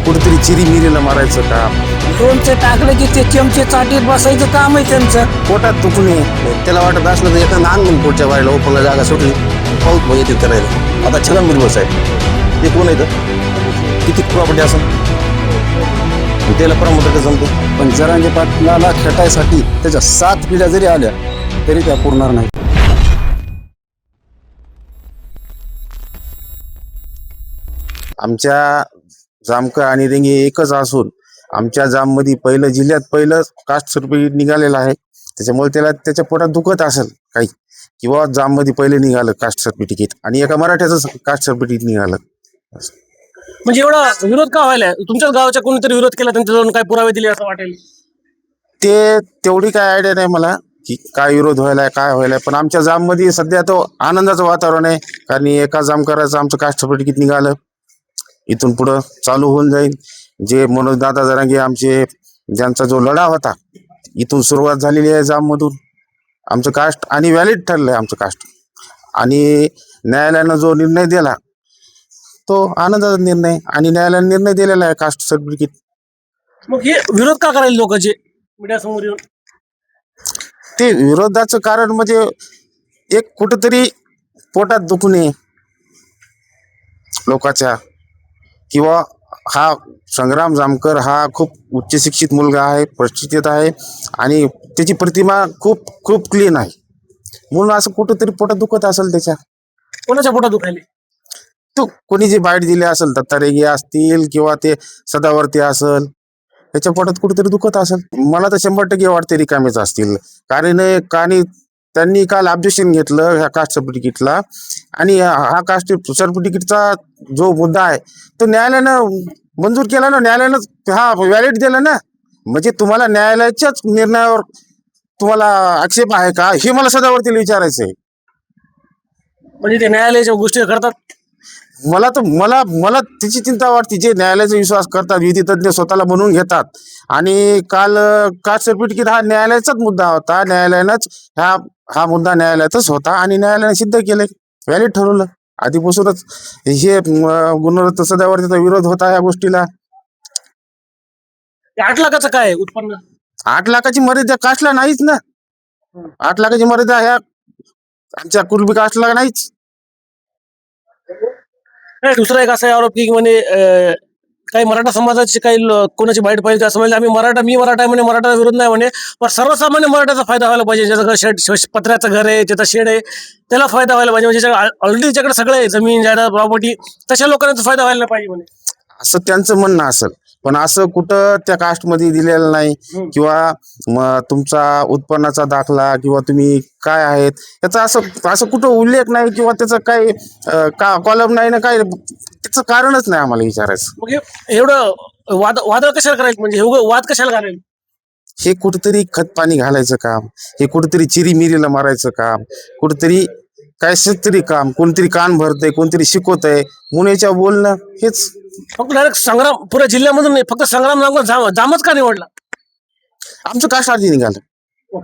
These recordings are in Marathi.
कुठेतरी चिरीमिरीला मारायचं काम, ड्रोनचं टाकलं की ते चमचे चाटीत बसायचं काम आहे त्यांचं. पोटात तुकणे. त्याला वाटत असलं तर एका नान म्हणून पुढच्या वारीला ओपनला जागा सुटली पाऊस येतील करायला. आता छगन भुजबळ साहेब ते कोण येतं, किती प्रॉपर्टी असं त्याला प्रमोटर जमते. पण जरांगे पाटलाला खेटायसाठी त्याच्या 7 पिढ्या जरी आल्या तरी त्या पुरणार नाही. आमच्या जामकर आणि रेंगे एकच असून आमच्या जाममध्ये जिल्ह्यात पहिलं कास्ट सर्टिफिकेट निघालेलं आहे. त्याच्यामुळे त्याला त्याच्या पोटात दुखत असेल काही, किंवा जाममध्ये पहिले निघालं कास्ट सर्टिफिकेट आणि एका मराठ्याचं कास्ट सर्टिफिकेट निघालं. म्हणजे एवढा विरोध का व्हायला? तुमच्याच गावाच्या कोणीतरी विरोध केला, त्यांच्याजवळ काय पुरावे दिले असं वाटेल? ते तेवढी काय आयडिया नाही मला की काय विरोध व्हायलाय काय व्हायलाय, पण आमच्या जाममध्ये सध्या तो आनंदाचं वातावरण आहे. कारण एका जामकराचं आमचं कास्ट सर्टिफिकेट निघालं. इथून पुढं चालू होऊन जाईल. जे मनोजदादा जरांगे आमचे, ज्यांचा जो लढा होता, इथून सुरुवात झालेली आहे जाममधून. आमचं कास्ट आणि व्हॅलिड ठरलं आहे आमचं कास्ट. आणि न्यायालयानं जो निर्णय दिला तो आनंदाचा निर्णय, आणि न्यायालयाने निर्णय दिलेला आहे कास्ट सर्टिफिकेट. मग हे विरोध का करायला लोक जे मीडिया समोर येऊन? ते विरोधाचं कारण म्हणजे एक कुठंतरी पोटात दुखणे लोकांच्या, किंवा हा संग्राम जामकर हा खूप उच्च शिक्षित मुलगा आहे, प्रतिष्ठित आहे आणि त्याची प्रतिमा खूप खूप क्लीन आहे, म्हणून असं कुठंतरी पोटात दुखत असेल त्याच्या. कोणाच्या पोटात दुखायले? तो कोणी जे बाईट दिले असेल, दत्तारेगे असतील किंवा ते सदावर्ती असेल, त्याच्या पोटात कुठेतरी दुखत असेल. मला तर 100% वाटते रिकामेच असतील. कारण त्यांनी काल ऑब्जेक्शन घेतलं ह्या कास्ट सर्टिफिकेटला, आणि हा कास्ट सर्टिफिकेटचा जो मुद्दा आहे तो न्यायालयानं मंजूर केला ना, न्यायालयानं हा व्हॅलिड दिला ना. म्हणजे तुम्हाला न्यायालयाच्याच निर्णयावर तुम्हाला आक्षेप आहे का, हे मला सदावर्तीला विचारायचं आहे. म्हणजे ते न्यायालयाच्या गोष्टी करतात. मला त्याची चिंता वाटते. जे न्यायालयाचा विश्वास करतात, विधितज्ञ स्वतःला बनवून घेतात. आणि काल कास्ट सर्टिफिकेट हा न्यायालयाचाच मुद्दा होता. न्यायालयानंच हा मुद्दा न्यायालयाचाच होता आणि न्यायालयाने सिद्ध केलं, व्हॅलिड ठरवलं. आधीपासूनच हे गुणरत्न सदावर्तीचा विरोध होता या गोष्टीला. 8 लाखाचं काय उत्पन्न? 8 लाखाची मर्यादा कास्टला नाहीच ना. 8 लाखाची मर्यादा ह्या आमच्या कुलबी कास्टला नाहीच. दुसरा एक असा आरोप की म्हणे काही मराठा समाजाची काही कोणाची बाईट पाहिजे असं म्हणजे मी मराठा आहे म्हणे, मराठा विरोध नाही म्हणे, पण सर्वसामान्य मराठ्याचा फायदा व्हायला पाहिजे. ज्याचं शेड पत्र्याचं घर आहे, ज्याचा शेड आहे, त्याला फायदा व्हायला पाहिजे. म्हणजे ऑलरेडी ज्याच्याकडे सगळं आहे, जमीन जायदाद प्रॉपर्टी, तशा लोकांना फायदा व्हायला पाहिजे म्हणे, असं त्यांचं म्हणणं असेल. पण असं कुठं त्या कास्टमध्ये दिलेलं नाही, किंवा तुमचा उत्पन्नाचा दाखला किंवा तुम्ही काय आहेत याचा असं कुठं उल्लेख नाही, किंवा त्याचं काही कॉलम नाही ना, काय त्याचं कारणच नाही आम्हाला विचारायचं. मग एवढं वादळ कशाला करायचं? म्हणजे एवढं वाद कशाला करायला? हे कुठेतरी खत पाणी घालायचं काम, हे कुठेतरी चिरीमिरीला मारायचं काम, कुठेतरी काय तरी काम, कोणतरी कान भरतंय, कोणतरी शिकवतंय म्हणून याच्या बोलणं हेच. फक्त डायरेक्ट संग्राम पुऱ्या जिल्ह्यामधून नाही, फक्त संग्राम जामच का निवडला? आमचं कास्ट आधी निघालं,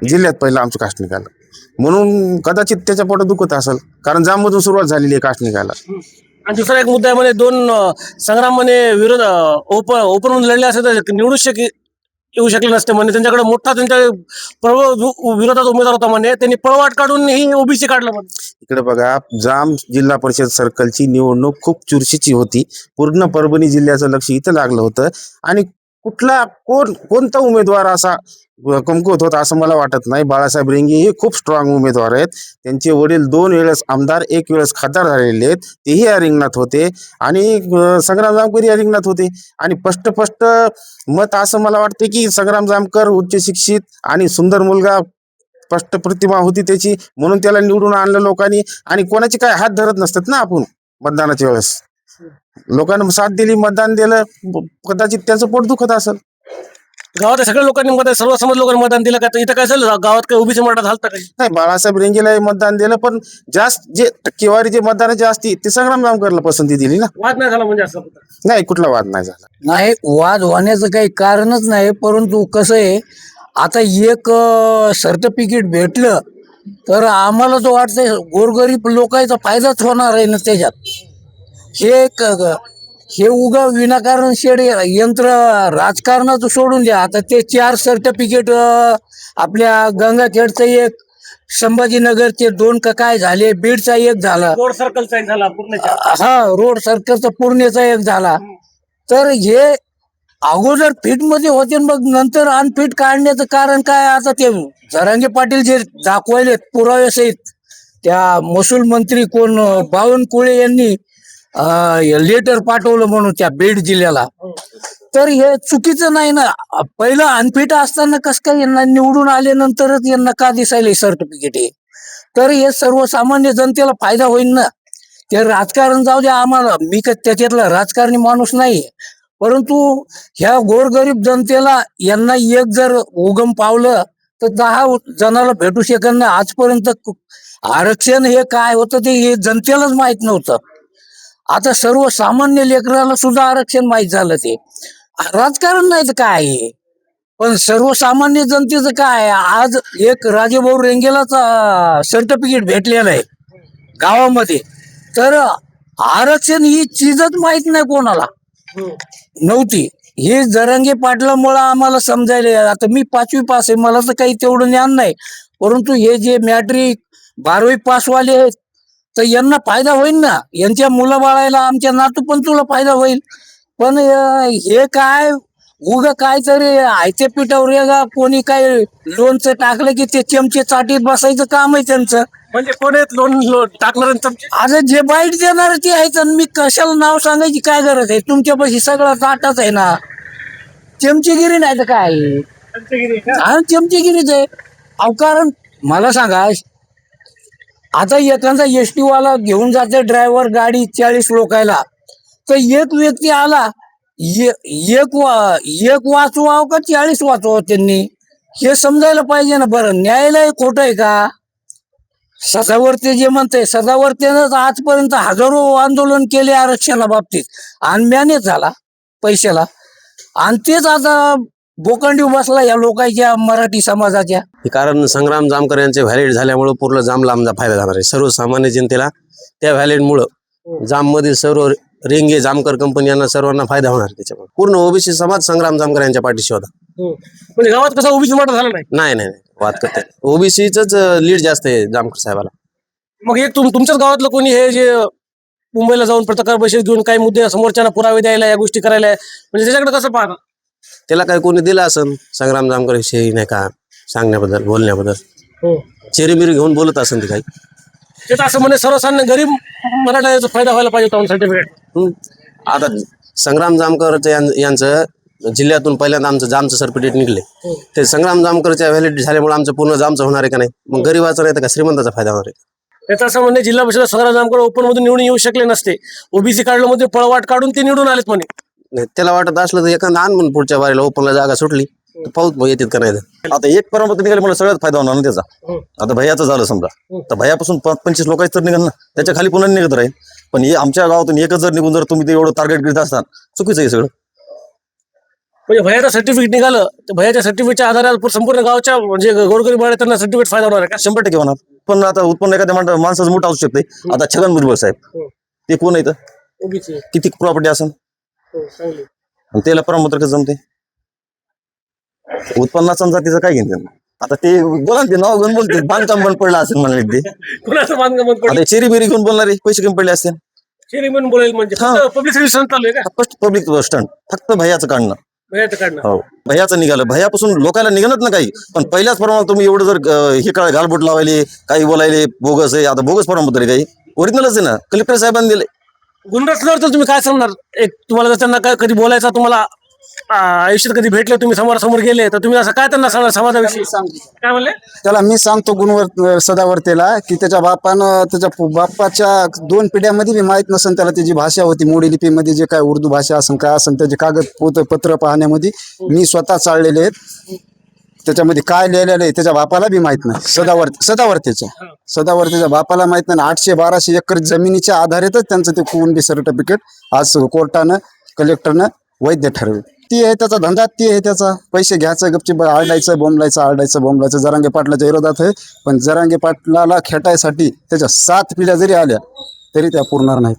जिल्ह्यात पहिलं आमचं कास्ट निघालं, म्हणून कदाचित त्याच्या पोटात दुखत असेल. कारण जाममधून सुरुवात झालेली आहे कास्ट निघायला. आणि दुसरा एक मुद्दा आहे म्हणे, 2 संग्राम म्हणे विरोध ओपन म्हणून लढले असते तर निवडूच येऊ शकले नसते म्हणे. त्यांच्याकडे मोठा त्यांच्या विरोधात उमेदवार होता म्हणे, त्यांनी पळवाट काढून ही ओबीसी काढलं म्हणे. इकडे बघा, जाम जिल्हा परिषद सर्कलची निवडणूक खूप चुरशीची होती. पूर्ण परभणी जिल्ह्याचं लक्ष इथं लागलं होतं, आणि कोणता उमेदवार असा कमकुवत होता असं मला वाटत नाही. बाळासाहेब रेंगे हे खूप स्ट्रॉंग उमेदवार आहेत. त्यांचे वडील 2 वेळेस आमदार, 1 वेळेस खासदार झालेले आहेत, तेही या रिंगणात होते, आणि संग्राम जामकर या रिंगणात होते. आणि स्पष्ट मत असं मला वाटते की संग्राम जामकर उच्च शिक्षित आणि सुंदर मुलगा, स्पष्ट प्रतिमा होती त्याची, म्हणून त्याला निवडून आणलं लोकांनी. आणि कोणाची काय हात धरत नसतात ना आपण मतदानाच्या वेळेस. लोकांना साथ दिली, मतदान दिलं, कदाचित त्याचं पोट दुखत असेल. गावात सगळ्या लोकांनी सर्व समाज लोकांनी मतदान दिलं का? इथं काय झालं, गावात काही ओबीसी मराठा झालं काही नाही. बाळासाहेब रेंगेला मतदान दिलं, पण जास्त जे टक्केवारी जे मतदानाची असती ते संग्राम जामकरला पसंती दिली ना. वाद नाही झाला म्हणजे असं? नाही, कुठला वाद नाही झाला. नाही, वाद होण्याचं काही कारणच नाही. परंतु कसं आहे, आता एक सर्टिफिकेट भेटलं तर आम्हाला जो वाटतंय गोरगरीब लोकांचा फायदाच होणार आहे ना त्याच्यात. हे हे उगा विनाकारण शेड यंत्र राजकारणाचं सोडून द्या. आता ते 4 सर्टिफिकेट आपल्या गंगाखेडचं एक, संभाजीनगरचे 2 का काय झाले, बीडचा एक झाला, रोड सर्कलचा एक झाला पूर्ण. हा रोड सर्कलचा पूर्णेचा एक झाला. तर हे अगोदर फिट मध्ये होते आणि मग नंतर अनफिट काढण्याचं कारण काय? आता ते जरांगे पाटील जे दाखवायले पुरावे सहित, त्या महसूल मंत्री कोण बावनकुळे यांनी लेटर पाठवलं म्हणून त्या बीड जिल्ह्याला. तर हे चुकीचं नाही ना. पहिलं अनफिट असताना कसं काय यांना निवडून आल्यानंतरच यांना का दिसायले सर्टिफिकेट हे? तर हे सर्वसामान्य जनतेला फायदा होईल ना. ते राजकारण जाऊ द्या आम्हाला, मी का त्याच्यातला राजकारणी माणूस नाही, परंतु ह्या गोरगरीब जनतेला यांना एक जर उगम पावलं तर 10 जणाला भेटू शकत नाही. आजपर्यंत आरक्षण हे काय होतं ते हे जनतेलाच माहित नव्हतं. आता सर्वसामान्य लेकराला सुद्धा आरक्षण माहित झालं. ते राजकारण नाही तर काय आहे. पण सर्वसामान्य जनतेचं काय? आज एक राजेभाऊ रेंगेलाच सर्टिफिकेट भेटलेलं आहे गावामध्ये. तर आरक्षण ही चीजच माहित नाही कोणाला नव्हती. हे जरांगे पाटलामुळं आम्हाला समजायला. आता मी 5वी पास आहे, मला तर काही तेवढं ज्ञान नाही, परंतु हे जे मॅट्रिक 12वी पासवाले आहेत तर यांना फायदा होईल ना. यांच्या मुलाबाळाला, आमच्या नातू पण तुला फायदा होईल. पण हे काय उगा काहीतरी आयत्या पिठावर रेगा कोणी काय लोणचं टाकलं की ते चमचे चाटीत बसायचं काम आहे त्यांचं. म्हणजे कोण आहेत लोन टाकणार तुमचे? आता जे बाईट देणार ते आहेत आणि मी कशाला नाव सांगायची काय गरज आहे? तुमच्यापाशी सगळा ताटाच आहे ना. चमचेगिरी नाही तर काय आहे? हा चमचेगिरीच आहे. अहो कारण मला सांगा, आता एखादा एसटी वाला घेऊन जाते ड्रायव्हर गाडी 40 लोकायला, तर एक व्यक्ती आला, एक वाचवाव का 40 वाचवावं त्यांनी? हे समजायला पाहिजे ना. बरं न्यायालय खोटं आहे का? सदावर्ते जे म्हणते, सदावर्तेनंच आजपर्यंत हजारो आंदोलन केले आरक्षणाबाबतीत आणि मॅनेज झाला पैशाला, आणि तेच आता बोकांडी बसला या लोकांच्या मराठी समाजाच्या. हे कारण संग्राम जामकर यांचे व्हॅलिड झाल्यामुळं पूर्ण जामला आमचा फायदा झाला आहे. सर्वसामान्य जनतेला त्या व्हॅलिडमुळं जाममधील सर्व रेंगे जामकर कंपनी यांना सर्वांना फायदा होणार. त्याच्यामुळे पूर्ण ओबीसी समाज संग्राम जामकर यांच्या पाठीशी होता. म्हणजे गावात कसा ओबीसी मोठा झाला नाही. नाही नाही नाही, वाद करते ओबीसीच लीड जास्त आहे जामकर साहेबाला. मग एक तुमच्याच गावातलं कोणी हे जे मुंबईला जाऊन पत्रकार परिषद घेऊन काही मुद्दे समोरच्यांना पुरावे द्यायला, या गोष्टी करायला, म्हणजे त्याच्याकडे कसं पाहता? त्याला काय कोणी दिला असन संग्राम जामकर विषयी नाही का सांगण्याबद्दल, बोलण्याबद्दल चेरीमिरी घेऊन बोलत असन ते काही. ते तर असं म्हणजे सर्वसामान्य गरीब मराठा फायदा व्हायला पाहिजे होता सर्टिफिकेट. आता संग्राम जामकर यांचं जिल्ह्यातून पहिल्यांदा आमचं जामचं सर्टिफिकेट निघले, ते संग्राम जामकरच्या व्हॅलिड झाल्यामुळे आमचं पूर्ण जामचं होणार आहे का नाही? मग गरीबाचा नाही तर का श्रीमंताचा फायदा होणार आहे? त्याचं असं म्हणजे जिल्हा परिषद संग्राम जामकर ओपन मधून निवडून येऊ शकले नसते, ओबीसी काढलं मध्ये पळवाट काढून ते निवडून आलेत म्हणे. नाही, त्याला वाटत असलं तर एखादा आण म्हणून पुढच्या वारीला ओपनला जागा सुटली तर पाऊस येतात का नाही तर. आता एक परमपत्र निघाले मला सगळ्यात फायदा होणार ना त्याचा. आता भैयाचं झालं समजा, तर भैयापासून 25 लोकांचं तर निघाल ना, त्याच्या खाली पुन्हा निघत राहील. पण हे आमच्या गावातून एकच जर निघून जर तुम्ही ते एवढं टार्गेट करीत असताल, चुकीचं आहे सगळं. म्हणजे भैयाचं सर्टिफिकेट निघालं तर भैयाच्या सर्टिफिकेटच्या आधारावर संपूर्ण गावच्या म्हणजे गोरगरीब त्यांना सर्टिफिकेट फायदा होणार आहे का? 100% होणार. पण आता उत्पन्न एखाद्या माणसाचं मोठं असू शकते. आता छगन भुजबळ साहेब ते कोण आहेत? ओबीसी किती प्रॉपर्टी असेल चांगली, आणि त्याला प्रमाणपत्र कसं जमते? उत्पन्नाचा आणि जातीचं काय घेणं त्यांना? आता ते बोला ना, ते नाव घेऊन बोलते बांधकाम बंद पडलं असेल म्हणाले ते. कुणाचं बांधकाम बंद पडलं? आता चेरी बेरी घेऊन बोलणारे पैसे कमी पडले असतील. शेरी म्हणून बोलेल म्हणजे पब्लिसिटी स्टंट चालू आहे का? फक्त पब्लिक स्टंट, फक्त भैयाचं काढणं. भैयाचं काढणं. हो, भैयाचं निघालं. भैयापासून लोकांना निघणत ना काही, पण पहिल्याच प्रमाणात तुम्ही एवढं जर हे काय गालबोट लावायले, काही बोलायले बोगस आहे. आता बोगस प्रमाणपत्र काही ओरिजिनलच आहे ना, कलेक्टर साहेबांनी दिले. गुणरचनावर तर तुम्ही काय सांगणार? एक तुम्हाला जर त्यांना कधी बोलायचा, तुम्हाला आयुष्यात कधी भेटले, तुम्ही समोरासमोर गेले, तर तुम्ही असं काय त्यांना सांगणार समाजाविषयी? काय म्हणले? त्याला मी सांगतो गुणवर सदावर्तेला की त्याच्या बापानं, त्याच्या बापाच्या 2 पिढ्यामध्ये बी माहीत नसेल त्याला त्याची भाषा होती मोडी लिपीमध्ये, जे काय उर्दू भाषा असेल काय असेल, त्याचे कागद पत्र पाहण्यामध्ये मी स्वतः चाललेले आहेत. त्याच्यामध्ये काय लिहिलेलं आहे त्याच्या बापाला बी माहित नाही. सदावर्तेच्या बापाला माहित नाही. 800-1200 एकर जमिनीच्या आधारेतच त्यांचं ते कुणबी सर्टिफिकेट आज कोर्टानं, कलेक्टरनं वैध ठरवलं. ती आहे त्याचा धंदा, ती आहे त्याचा पैसे घ्यायचं, गपची आरडायचं बोंबलायचं. जरांगे पाटलाच्या विरोधात आहे, पण जरांगे पाटलाला खेटायसाठी त्याच्या 7 पिढ्या जरी आल्या तरी त्या पुरणार नाहीत.